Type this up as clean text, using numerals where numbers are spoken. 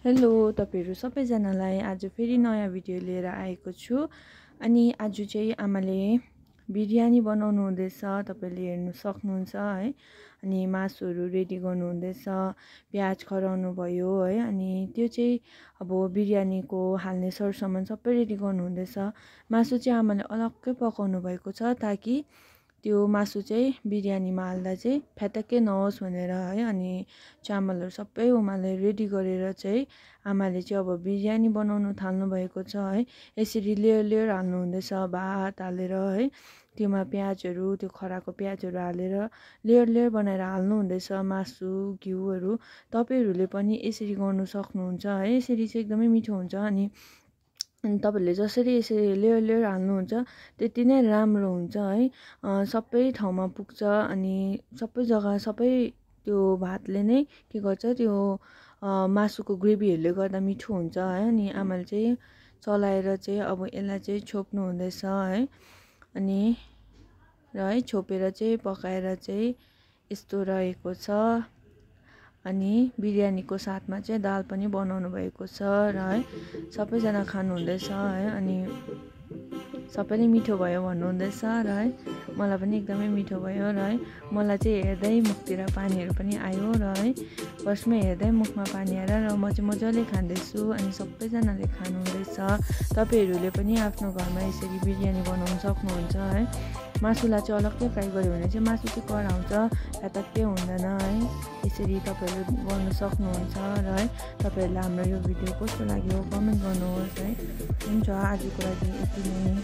Hello तपाईहरु सबैजनालाई आज फेरि नयाँ भिडियो लिएर आएको छु। अनि आज चाहिँ आमाले बिरयानी बनाउनु हुँदैछ, तपाईले हेर्न सक्नुहुन्छ है। अनि मासुहरु रेडी गर्नु हुँदैछ, प्याज खराउनु भयो है। अनि त्यो चाहिँ अब बिरयानीको हाल्ने सरसामान सबै रेडी गर्नु हुँदैछ। मासु चाहिँ आमाले अलग्गै पकाउनु भएको छ ताकि त्यो मासु चाहिँ बिरयानीमा हाल्दा चाहिँ फ्याटक्कै नहोस् भनेर है। अनि चामलहरु सबै उमाले रेडी गरेर चाहिँ आमाले चाहिँ अब बिरयानी बनाउनु थाल्नु भएको छ है। यसरी लेयर लेयर हाल्नु हुँदैछ, भात हालेर है, त्यसमा प्याजहरु, त्यो खराको प्याजहरु हालेर लेयर लेयर बनाएर हाल्नु हुँदैछ मासु घिउहरु। तपाईहरुले पनि यसरी गर्नु सक्नुहुन्छ है। यसरी चाहिँ एकदमै मिठो हुन्छ। अनि तपाईहरुले जसरी यसरी लेयर लेयर हाल्नुहुन्छ त्यति नै राम्रो हुन्छ है। सबै ठाउँमा पुग्छ अनि सबै जग्गा सबै त्यो भातले नै के गर्छ, त्यो मासुको ग्रेभीहरुले गर्दा मिठो हुन्छ है। अनि आमाले चाहिँ चलाएर चाहिँ अब यसलाई चाहिँ छोप्नु हुँदैछ है। अनि र है छोपेर चाहिँ पकाएर चाहिँ यस्तो रहेको छ। अनि बिरयानीको साथमा चाहिँ दाल पनि बनाउनु भएको छ र है सबैजना खानु हुँदैछ है। अनि सबैले मिठो भयो भन्नु हुँदैछ र है मलाई पनि एकदमै मिठो भयो र है। मलाई चाहिँ हेर्दै मुखतिर पानीहरु पनि आयो र है। फर्स्टमा हेर्दै मुखमा पानी आएर र म चाहिँ मजाले खाँदैछु अनि सबैजनाले खानु हुँदैछ। तपाईहरुले पनि आफ्नो घरमा यसरी बिरयानी बनाउन सक्नुहुन्छ है। मासुलाई चाहिँ अलग्गै फ्राई गर्यो भने चाहिँ मासु चाहिँ कराउँछ, फ्याटक्कै हुँदैन है। यसरी तपाईहरुले गर्न सक्नुहुन्छ र है। तपाईहरुलाई हाम्रो यो भिडियो कस्तो लाग्यो कमेन्ट गर्नुहोस् है। हुन्छ, आजको लागि यति नै।